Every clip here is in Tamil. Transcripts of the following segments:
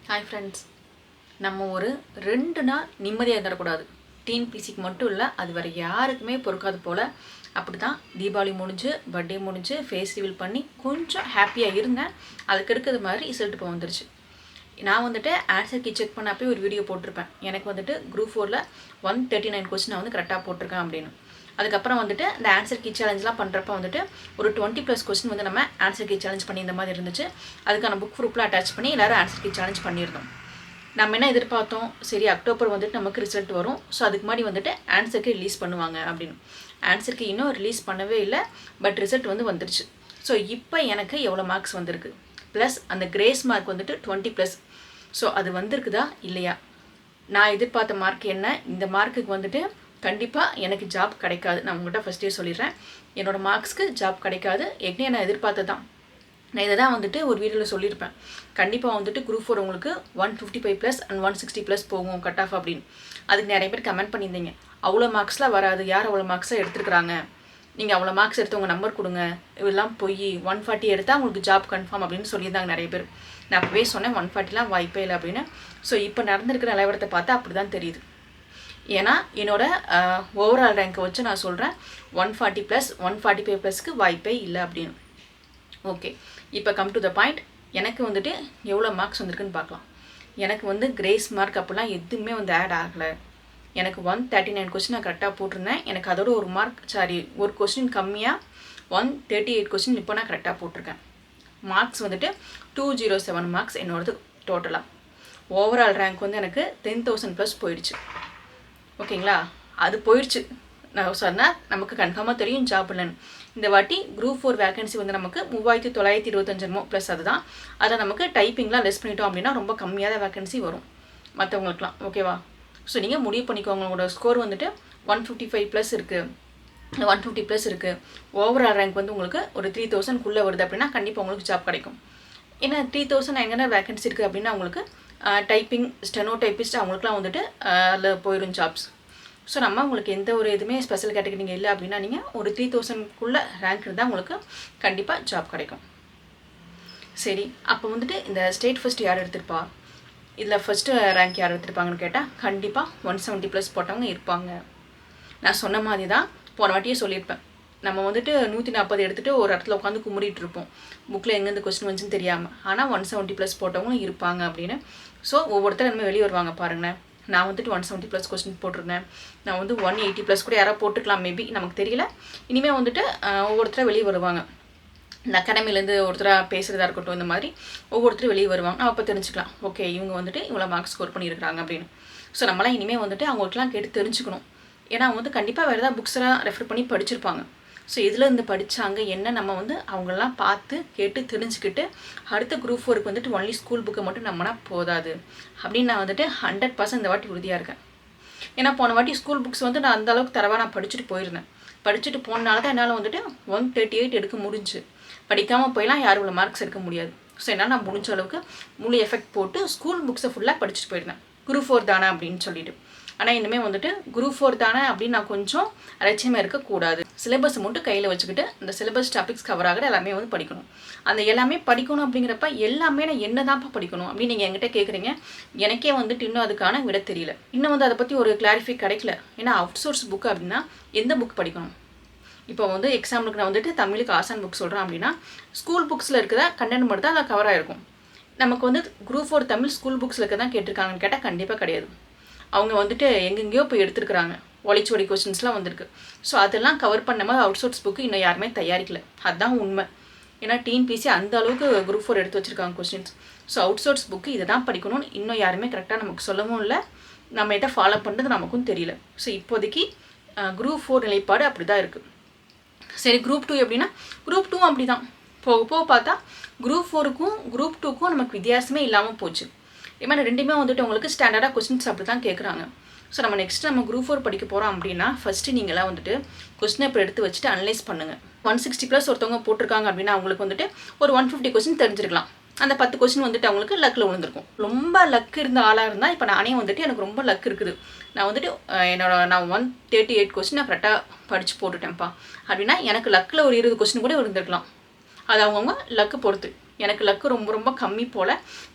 ஹாய் ஃப்ரெண்ட்ஸ், நம்ம ஒரு 2 நாள் நிம்மதியாக இருந்துடக்கூடாது. டிஎன்பிசிக்கு மட்டும் இல்லை, அது வேறு யாருக்குமே பொறுக்காது போல். அப்படி தான் தீபாவளி முடிஞ்சு, பர்த்டே முடிஞ்சு, ஃபேஸ் ரிவீல் பண்ணி கொஞ்சம் ஹாப்பியாக இருந்தேன். அதுக்கு இருக்கிறது மாதிரி ரிசல்ட் இப்போ வந்துருச்சு. நான் வந்துட்டு ஆன்சர் கீ செக் பண்ணப்போ ஒரு வீடியோ போட்டிருப்பேன். எனக்கு வந்துட்டு குரூப் 4ல் 139 கொஸ்டின் நான் வந்து கரெக்டாக போட்டிருக்கேன் அப்படின்னு. அதுக்கப்புறம் வந்துட்டு இந்த ஆன்சர் கீ சேலஞ்செலாம் பண்ணுறப்ப வந்துட்டு ஒரு 20+ கொஸ்டின் வந்து நம்ம ஆன்சர் கீ சேலஞ்ச் பண்ணி இந்த மாதிரி இருந்துச்சு. அதுக்கான புக் ப்ரூஃப்லாம் அட்டாச் பண்ணி எல்லோரும் ஆன்சர் கீ சேலஞ்ச் பண்ணியிருந்தோம். நம்ம என்ன எதிர்பார்த்தோம், சரி அக்டோபர் வந்துட்டு நமக்கு ரிசல்ட் வரும், ஸோ அதுக்கு முன்னாடி வந்துட்டு ஆன்சர் கீ ரிலீஸ் பண்ணுவாங்க அப்படின்னு. ஆன்சர் கீ இன்னும் ரிலீஸ் பண்ணவே இல்லை, பட் ரிசல்ட் வந்து வந்துருச்சு. ஸோ இப்போ எனக்கு எவ்வளோ மார்க்ஸ் வந்திருக்கு, ப்ளஸ் அந்த கிரேஸ் மார்க் வந்துட்டு 20+. ஸோ அது வந்திருக்குதா இல்லையா? நான் எதிர்பார்த்த மார்க் என்ன, இந்த மார்க்குக்கு வந்துட்டு கண்டிப்பாக எனக்கு ஜாப் கிடைக்காது. நான் உங்கள்கிட்ட ஃபஸ்ட்டே சொல்லிடுறேன், என்னோடய மார்க்ஸ்க்கு ஜாப் கிடைக்காது. ஏற்கனவே நான் எதிர்பார்த்தது தான். நான் இதை தான் வந்துட்டு ஒரு வீடியோவில் சொல்லியிருப்பேன். கண்டிப்பாக வந்துட்டு குரூப் 4 உங்களுக்கு 155+ அண்ட் 160+ போகும் கட் ஆஃப் அப்படின்னு. அதுக்கு நிறைய பேர் கமெண்ட் பண்ணியிருந்தீங்க, அவ்வளோ மார்க்ஸ்லாம் வராது, யார் அவ்வளோ மார்க்ஸாக எடுத்துருக்குறாங்க, நீங்கள் அவ்வளோ மார்க்ஸ் எடுத்தவங்க நம்பர் கொடுங்க, இதெல்லாம் போய் 140 எடுத்தால் உங்களுக்கு ஜாப் கன்ஃபார்ம் அப்படின்னு சொல்லியிருந்தாங்க நிறைய பேர். நான் அப்போவே சொன்னேன் 140லாம் வாய்ப்பே இல்லை அப்படின்னு. ஸோ இப்போ நடந்திருக்கிற நிலவரத்தை பார்த்தா அப்படி தான் தெரியுது. ஏன்னா என்னோடய ஓவரால் ரேங்க்கை வச்சு நான் சொல்கிறேன் 140+, 145+க்கு வாய்ப்பே இல்லை அப்படின்னு. ஓகே, இப்போ கம் டு த பாயிண்ட். எனக்கு வந்துட்டு எவ்வளோ மார்க்ஸ் வந்திருக்குன்னு பார்க்கலாம். எனக்கு வந்து கிரேஸ் மார்க் அப்படிலாம் எதுவுமே வந்து ஆட் ஆகலை. எனக்கு 139 கொஸ்டின் நான் கரெக்டாக போட்டிருந்தேன். எனக்கு அதோட ஒரு கொஸ்டின் கம்மியாக 138 கொஸ்டின் இப்போ நான் கரெக்டாக போட்டிருக்கேன். மார்க்ஸ் வந்துட்டு 207 மார்க்ஸ் என்னோடது டோட்டலாக. ஓவரால் ரேங்க் வந்து எனக்கு 10,000+ போயிடுச்சு. ஓகேங்களா, அது போயிடுச்சு. நான் சொன்னால் நமக்கு கன்ஃபார்மாக தெரியும் ஜாப் இல்லைன்னு. இந்த வாட்டி குரூப் 4 வேகன்சி வந்து நமக்கு 3,925 ப்ளஸ் அதுதான். அதில் நமக்கு டைப்பிங்லாம் லெஸ் பண்ணிட்டோம் அப்படின்னா ரொம்ப கம்மியாக தான் வேகன்சி வரும் மற்றவங்களுக்குலாம். ஓகேவா? ஸோ நீங்கள் முடிவு பண்ணிக்கோங்க. உங்களோட ஸ்கோர் வந்துட்டு 155+ இருக்குது, 150+ இருக்குது. ஓவரால் ரேங்க் வந்து உங்களுக்கு ஒரு 3,000க்குள்ளே வருது அப்படின்னா கண்டிப்பாக உங்களுக்கு ஜாப் கிடைக்கும். ஏன்னா 3,000 எங்கன்னா வேகன்சி இருக்குது அப்படின்னா உங்களுக்கு டைப்பிங், ஸ்டெனோ டைப்பிஸ்ட் அவங்களுக்குலாம் வந்துட்டு அதில் போயிடும் ஜாப்ஸ். ஸோ நம்ம உங்களுக்கு எந்த ஒரு இதுவுமே ஸ்பெஷல் கேட்டகரி நீங்கள் இல்லை அப்படின்னா நீங்கள் ஒரு 3,000க்குள்ளே ரேங்க் இருந்தால் உங்களுக்கு கண்டிப்பாக ஜாப் கிடைக்கும். சரி, அப்போ வந்துட்டு இந்த ஸ்டேட் ஃபஸ்ட் யார் எடுத்திருப்பா, இதில் ஃபஸ்ட்டு ரேங்க் யார் எடுத்திருப்பாங்கன்னு கேட்டால் கண்டிப்பாக 170+ போட்டவங்க இருப்பாங்க. நான் சொன்ன மாதிரி தான் போன வாட்டியே சொல்லியிருப்பேன். நம்ம வந்துட்டு 140 எடுத்துகிட்டு ஒரு இடத்துல உட்காந்து கும்பிட்டு இருப்போம், புக்கில் எங்கேருந்து கொஸ்டின் வந்துச்சுன்னு தெரியாமல். ஆனால் 170+ போட்டவங்களும் இருப்பாங்க அப்படின்னு. ஸோ ஒவ்வொருத்தரும் நம்ம வெளியே வருவாங்க பாருங்களேன். நான் வந்துட்டு 170+ கொஸ்டின் போட்டிருந்தேன். நான் வந்து 180+ கூட யாராவது போட்டுக்கலாம், மேபி நமக்கு தெரியல. இனிமேல் வந்துட்டு ஒவ்வொருத்தராக வெளியே வருவாங்க. இந்த அகாடமிலேருந்து ஒருத்தராக பேசுகிறதா இருக்கட்டும், இந்த மாதிரி ஒவ்வொருத்தரும் வெளியே வருவாங்க. அப்போ தெரிஞ்சுக்கலாம், ஓகே இவங்க வந்துட்டு இவ்வளோ மார்க்ஸ் ஸ்கோர் பண்ணியிருக்கிறாங்க அப்படின்னு. ஸோ நம்மளாம் இனிமேல் வந்துட்டு அவங்களுக்குலாம் கேட்டு தெரிஞ்சுக்கணும். ஏன்னா அவங்க வந்து கண்டிப்பாக வேறு ஏதாவது புக்ஸ்லாம் ரெஃபர் பண்ணி படிச்சிருப்பாங்க. ஸோ இதில் இருந்து படித்தாங்க என்ன, நம்ம வந்து அவங்களெலாம் பார்த்து கேட்டு தெரிஞ்சுக்கிட்டு அடுத்த குரூப் 4க்கு வந்துட்டு ஒன்லி ஸ்கூல் புக்கை மட்டும் நம்மனா போதாது அப்படின்னு நான் வந்துட்டு 100% இந்த வாட்டி உறுதியாக இருக்கேன். ஏன்னா போன வாட்டி ஸ்கூல் புக்ஸ் வந்து நான் அந்தளவுக்கு தரவாக நான் படிச்சுட்டு போயிருந்தேன். படிச்சுட்டு போனால தான் என்னால் வந்துட்டு 138 எடுக்க முடிஞ்சு. படிக்காமல் போயெல்லாம் யாரும் இவ்வளோ மார்க்ஸ் எடுக்க முடியாது. ஸோ என்னால் நான் முடிஞ்ச அளவுக்கு முழு எஃபெக்ட் போட்டு ஸ்கூல் புக்ஸை ஃபுல்லாக படிச்சுட்டு போயிருந்தேன், குரூப் 4 தானே அப்படின்னு சொல்லிட்டு. ஆனால் இனிமேல் வந்துட்டு குரூப் 4 தானே அப்படின்னு நான் கொஞ்சம் அலட்சியமாக இருக்கக்கூடாது. சிலபஸை மட்டும் கையில் வச்சுக்கிட்டு இந்த சிலபஸ் டாபிக்ஸ் கவர் ஆகிற எல்லாமே வந்து படிக்கணும். அந்த எல்லாமே படிக்கணும் அப்படிங்கிறப்ப எல்லாமே நான் என்ன தான்ப்பா படிக்கணும் அப்படின்னு நீங்கள் என்கிட்ட கேட்குறீங்க. எனக்கே வந்துட்டு இன்னும் அதுக்கான விட தெரியல. இன்னும் வந்து அதை பற்றி ஒரு கிளாரிஃபை கிடைக்கல. ஏன்னா அவுட் சோர்ஸ் புக் அப்படின்னா எந்த புக் படிக்கணும்? இப்போ வந்து எக்ஸாம்பிளுக்கு நான் வந்துட்டு தமிழுக்கு ஆசான் புக் சொல்கிறேன் அப்படின்னா ஸ்கூல் புக்ஸில் இருக்கிற கண்டென்ட் மட்டும் தான் அதில் கவர் ஆகிருக்கும். நமக்கு வந்து குரூப் 4 தமிழ் ஸ்கூல் புக்ஸில் இருக்க தான் கேட்டிருக்காங்கன்னு கேட்டால் கண்டிப்பாக கிடையாது. அவங்க வந்துட்டு எங்கெங்கேயோ போய் எடுத்துருக்குறாங்க, ஒளிச்சோடி கொஸ்டின்ஸ்லாம் வந்திருக்கு. ஸோ அதெல்லாம் கவர் பண்ண மாதிரி அவுட் சோர்ஸ் புக்கு இன்னும் யாருமே தயாரிக்கல. அதுதான் உண்மை. ஏன்னா டிஎன்பிசி அந்த அளவுக்கு குரூப் 4 எடுத்து வச்சுருக்காங்க questions. So out source book இதை தான் படிக்கணும்னு இன்னும் யாருமே கரெக்டாக நமக்கு சொல்லவும் இல்லை, நம்ம இதை ஃபாலோ பண்ணுறது நமக்கும் தெரியல. ஸோ இப்போதைக்கு குரூப் 4 நிலைப்பாடு அப்படி தான் இருக்குது. சரி, குரூப் 2 எப்படின்னா குரூப் 2 அப்படி தான். போக போக பார்த்தா குரூப் 4க்கும் குரூப் 2க்கும் நமக்கு வித்தியாசமே இல்லாமல் போச்சு. இது மாதிரி ரெண்டுமே வந்துட்டு உங்களுக்கு ஸ்டாண்டர்டாக கொஸ்டின்ஸ் அப்படி தான் கேட்குறாங்க. ஸோ நம்ம நம்ம குரூப் 4 படிக்க போகிறோம் அப்படின்னா ஃபஸ்ட்டு நீங்களாம் வந்துட்டு கொஸ்டின் பேப்பர் எடுத்து வச்சுட்டு அனலைஸ் பண்ணுங்கள். 160+ ஒருத்தவங்க போட்டிருக்காங்க அப்படின்னா அவங்களுக்கு வந்துட்டு ஒரு 150 கொஸ்டின் தெரிஞ்சிருக்கலாம். அந்த 10 கொஸ்டின் வந்துட்டு அவங்களுக்கு லக்கில் விழுந்திருக்கும். ரொம்ப லக் இருந்த ஆளாக இருந்தால், இப்போ நானே வந்துட்டு எனக்கு ரொம்ப லக் இருக்குது, நான் வந்துட்டு நான் 138 கொஸ்டின் நான் கரெக்டாக படித்து போட்டுட்டேன்ப்பா அப்படின்னா எனக்கு லக்கில் ஒரு 20 கொஸ்டின் கூட விழுந்திருக்கலாம். அது அவங்கவுங்க லக்கு பொறுத்து. எனக்கு லக்கு ரொம்ப ரொம்ப கம்மி போல்.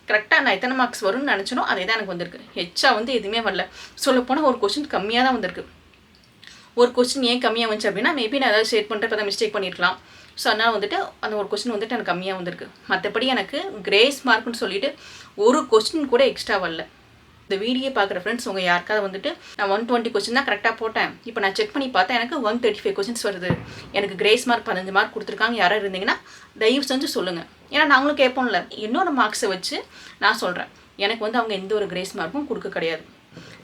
கரெக்டாக நான் எத்தனை மார்க்ஸ் வரும்னு நினச்சனோ அதே தான் எனக்கு வந்திருக்கு. ஹெச்சா வந்து எதுவுமே வரல. சொல்லப்போனால் ஒரு கொஸ்டின் கம்மியாக தான் வந்திருக்கு. ஒரு கொஸ்டின் ஏன் கம்மியாக வந்துச்சு அப்படின்னா, மேபி நான் ஏதாவது ஷேட் பண்ணுறப்ப தான் மிஸ்டேக் பண்ணியிருக்கலாம். ஸோ அதனால் வந்துட்டு அந்த ஒரு கொஸ்டின் வந்துட்டு எனக்கு கம்மியாக வந்திருக்கு. மற்றபடி எனக்கு கிரேஸ் மார்க்குன்னு சொல்லிட்டு ஒரு கொஸ்டின் கூட எக்ஸ்ட்ரா வரல. இந்த வீடியோ பார்க்குற ஃப்ரெண்ட்ஸ் உங்கள் யாருக்காவது வந்துட்டு நான் 120 கொஸ்டின் தான் கரெக்டாக போட்டேன், இப்போ நான் செக் பண்ணி பார்த்தேன் எனக்கு 135 கொஸ்டின்ஸ் வருது, எனக்கு கிரேஸ் மார்க் 15 மார்க் கொடுத்துருக்காங்க யாராவது இருந்தீங்கன்னா தயவு செஞ்சு சொல்லுங்கள். ஏன்னா நாங்களும் கேட்போம்ல. என்னோட மார்க்ஸை வச்சு நான் சொல்கிறேன், எனக்கு வந்து அவங்க எந்த ஒரு கிரேஸ் மார்க்கும் கொடுக்க கிடையாது.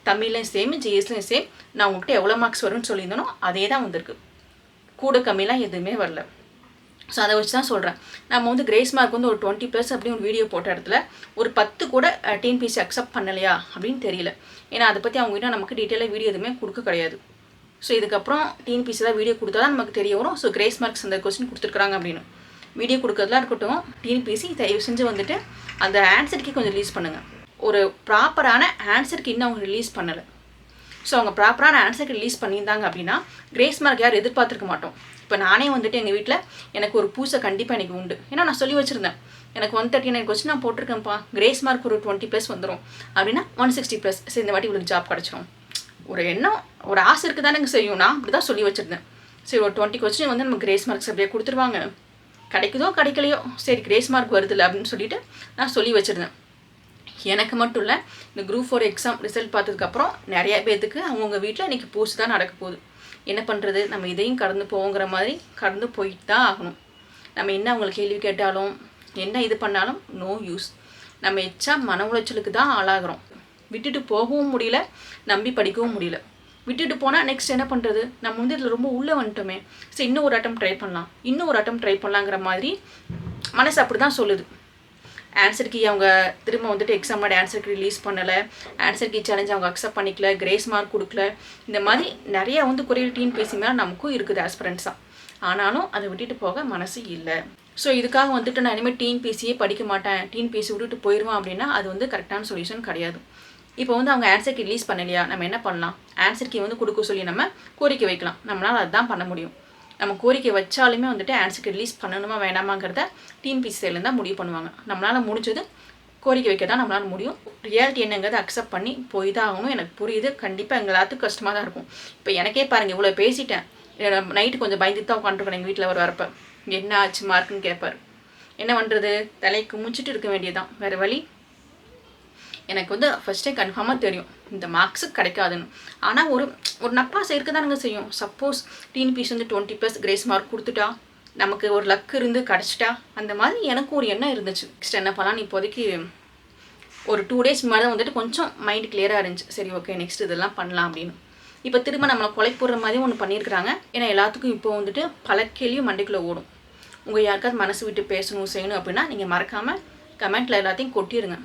தமிழ்லையும் சேம், ஜிஎஸ்லையும் சேம். நான் உங்கள்கிட்ட எவ்வளோ மார்க்ஸ் வரும்னு சொல்லியிருந்தனோ அதே தான் வந்திருக்கு. கூட கம்மிலாம் எதுவுமே வரல. ஸோ அதை வச்சு தான் சொல்கிறேன். நம்ம வந்து கிரேஸ் மார்க் வந்து ஒரு 20+ அப்படின்னு ஒரு வீடியோ போட்ட இடத்துல ஒரு 10 கூட டிஎன்பிஎஸ்சி அக்செப்ட் பண்ணலையா அப்படின்னு தெரியல. ஏன்னா அதை பற்றி அவங்ககிட்ட நமக்கு டீட்டெயிலாக வீடியோ எதுவுமே கொடுக்க கிடையாது. ஸோ இதுக்கப்புறம் டிஎன்பிஎஸ்சி தான் வீடியோ கொடுத்தா தான் நமக்கு தெரிய வரும். ஸோ கிரேஸ் மார்க்ஸ் அந்த கொஸ்டின் கொடுத்துருக்குறாங்க அப்படின்னு. வீடியோ கொடுக்கறதுலாம் இருக்கட்டும், டிஎன்பிஎஸ்சி தயவு செஞ்சு வந்துட்டு அந்த ஆன்சருக்கு கொஞ்சம் ரிலீஸ் பண்ணுங்கள். ஒரு ப்ராப்பரான ஆன்சருக்கு இன்னும் அவங்க ரிலீஸ் பண்ணலை. ஸோ அவங்க ப்ராப்பரான ஆன்சருக்கு ரிலீஸ் பண்ணியிருந்தாங்க அப்படின்னா கிரேஸ் மார்க் யாரும் எதிர்பார்த்துருக்க மாட்டோம். இப்போ நானே வந்துட்டு எங்கள் வீட்டில் எனக்கு ஒரு பூசை கண்டிப்பாக எனக்கு உண்டு. ஏன்னா நான் சொல்லி வச்சுருந்தேன், எனக்கு 139 கொஸ்டின் நான் போட்டிருக்கேன்ப்பா, கிரேஸ் மார்க் ஒரு 20+ வந்துடும் அப்படின்னா 160+. சரி இந்த வாட்டி இவளுக்கு ஜாப் கிடச்சிரும் ஒரு எண்ணம், ஒரு ஆசை இருக்குது தானே செய்யும். நான் அப்படி தான் சொல்லி வச்சுருந்தேன். சரி ஒரு 20 கொஸ்டின் வந்து நம்ம கிரேஸ் மார்க்ஸ் அப்படியே கொடுத்துருவாங்க, கிடைக்குதோ கிடைக்கலையோ சரி கிரேஸ் மார்க் வருதில்ல அப்படின்னு சொல்லிட்டு நான் சொல்லி வச்சுருந்தேன். எனக்கு மட்டும் இல்லை, இந்த குரூப் 4 எக்ஸாம் ரிசல்ட் பார்த்ததுக்கப்புறம் நிறைய பேர்த்துக்கு அவங்கவுங்க வீட்டில் இன்றைக்கி பூசு தான் நடக்க போகுது. என்ன பண்ணுறது, நம்ம இதையும் கடந்து போங்கிற மாதிரி கடந்து போயிட்டு தான் ஆகணும். நம்ம என்ன அவங்களுக்கு கேள்வி கேட்டாலும் என்ன இது பண்ணாலும் நோ யூஸ். நம்ம எச்சா மன உளைச்சலுக்கு தான் ஆளாகிறோம். விட்டுட்டு போகவும் முடியல, நம்பி படிக்கவும் முடியல. விட்டுட்டு போனால் நெக்ஸ்ட் என்ன பண்ணுறது, நம்ம வந்து இதில் ரொம்ப உள்ளே வந்துட்டோமே, சரி இன்னும் ஒரு அட்டம் ட்ரை பண்ணலாம், இன்னும் ஒரு அட்டம் ட்ரை பண்ணலாங்கிற மாதிரி மனசு அப்படி தான் சொல்லுது. ஆன்சர் கீ அவங்க திரும்ப வந்துட்டு எக்ஸாமோட ஆன்சர் கீ ரிலீஸ் பண்ணலை, ஆன்சர் கீ சேலஞ்ச் அவங்க அக்செப்ட் பண்ணிக்கல, கிரேஸ் மார்க் கொடுக்கல. இந்த மாதிரி நிறையா வந்து குறையில் டிஎன்பிஎஸ்சி மேலே நமக்கும் இருக்குது ஆஸ்பிரண்ட்ஸாக. ஆனாலும் அதை விட்டுட்டு போக மனசு இல்லை. ஸோ இதுக்காக வந்துட்டு நான் இனிமேல் டிஎன்பிஎஸ்சியே படிக்க மாட்டேன், டிஎன்பிஎஸ்சி விட்டுட்டு போயிடுவேன் அப்படின்னா அது வந்து கரெக்டான சொல்யூஷன் கிடையாது. இப்போ வந்து அவங்க ஆன்சர் கீ ரிலீஸ் பண்ணலையா, நம்ம என்ன பண்ணலாம், ஆன்சர் கீ வந்து கொடுக்க சொல்லி நம்ம கோரிக்கை வைக்கலாம். நம்மளால் அதுதான் பண்ண முடியும். நம்ம கோரிக்கை வச்சாலுமே வந்துட்டு ஆன்சருக்கு ரிலீஸ் பண்ணணுமா வேணாமாங்கிறத டிஎன்பிஎஸ்சி சைட்லேருந்து தான் முடிவு பண்ணுவாங்க. நம்மளால் முடிஞ்சது கோரிக்கை வைக்க தான் நம்மளால் முடியும். ரியாலிட்டி என்னங்கிறத அக்செப்ட் பண்ணி போய் தான் ஆகணும். எனக்கு புரியுது, கண்டிப்பாக எல்லாத்துக்கும் கஷ்டமாக தான் இருக்கும். இப்போ எனக்கே பாருங்கள், இவ்வளோ பேசிட்டேன், நைட்டு கொஞ்சம் பயந்துட்டு தான் உட்காந்துருக்கேன். எங்கள் வீட்டில் வரப்போ என்ன ஆச்சு மார்க்குன்னு கேட்பார். என்ன பண்ணுறது, தலைக்கு முடிச்சுட்டு இருக்க வேண்டியதுதான், வேறு வழி. எனக்கு வந்து ஃபஸ்ட்டே கன்ஃபார்மாக தெரியும் இந்த மார்க்ஸுக்கு கிடைக்காதுன்னு. ஆனால் ஒரு நப்பாசை இருக்க தானுங்க செய்யும். சப்போஸ் டிஎன்பிஎஸ்சி வந்து 20+ கிரேஸ் மார்க் கொடுத்துட்டா, நமக்கு ஒரு லக் இருந்து கிடச்சிட்டா, அந்த மாதிரி எனக்கு ஒரு எண்ணம் இருந்துச்சு. நெக்ஸ்ட் என்ன பண்ணலான்னு இப்போதைக்கு ஒரு 2 days முன்னாடி தான் வந்துட்டு கொஞ்சம் மைண்ட் கிளியராக இருந்துச்சு. சரி ஓகே நெக்ஸ்ட் இதெல்லாம் பண்ணலாம் அப்படின்னு. இப்போ திரும்ப நம்மளை கொலை போடுற மாதிரி ஒன்று பண்ணியிருக்கிறாங்க. ஏன்னா எல்லாத்துக்கும் இப்போ வந்துட்டு பல கேள்வியும் மண்டைக்குள்ளே ஓடும். உங்கள் யாருக்காவது மனசு விட்டு பேசணும் செய்யணும் அப்படின்னா நீங்கள் மறக்காமல் கமெண்ட்டில் எல்லாத்தையும் கொட்டிடுங்க.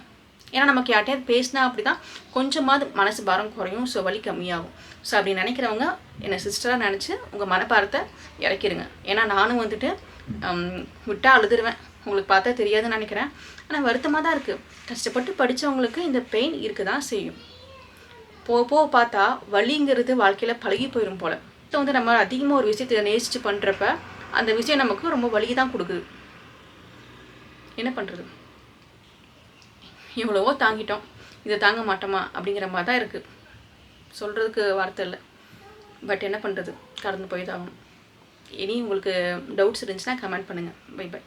ஏன்னா நமக்கு யார்ட்டையாவது பேசினா அப்படி தான் கொஞ்சமாவது மனசு பாரம் குறையும். ஸோ வலி கம்மியாகும். ஸோ அப்படி நினைக்கிறவங்க என்னை சிஸ்டராக நினச்சி உங்கள் மனப்பாரத்தை இறக்கிடுங்க. ஏன்னா நானும் வந்துட்டு விட்டால் அழுதுருவேன், உங்களுக்கு பார்த்தா தெரியாதுன்னு நினைக்கிறேன். ஆனால் வருத்தமாக தான் இருக்குது. கஷ்டப்பட்டு படித்தவங்களுக்கு இந்த பெயின் இருக்க தான் செய்யும். போக பார்த்தா வலிங்கிறது வாழ்க்கையில் பழகி போயிடும் போல். இப்போ வந்து நம்ம அதிகமாக ஒரு விஷயத்தை நேசித்து பண்ணுறப்ப அந்த விஷயம் நமக்கு ரொம்ப வலி தான் கொடுக்குது. என்ன பண்ணுறது, எவ்வளவோ தாங்கிட்டோம், இதை தாங்க மாட்டோமா அப்படிங்கிற மாதிரி தான் இருக்குது. சொல்கிறதுக்கு வார்த்தை இல்லை. பட் என்ன பண்ணுறது, கடந்து போய் தான் ஆகணும். இனி உங்களுக்கு டவுட்ஸ் இருந்துச்சுன்னா கமெண்ட் பண்ணுங்கள். Bye by.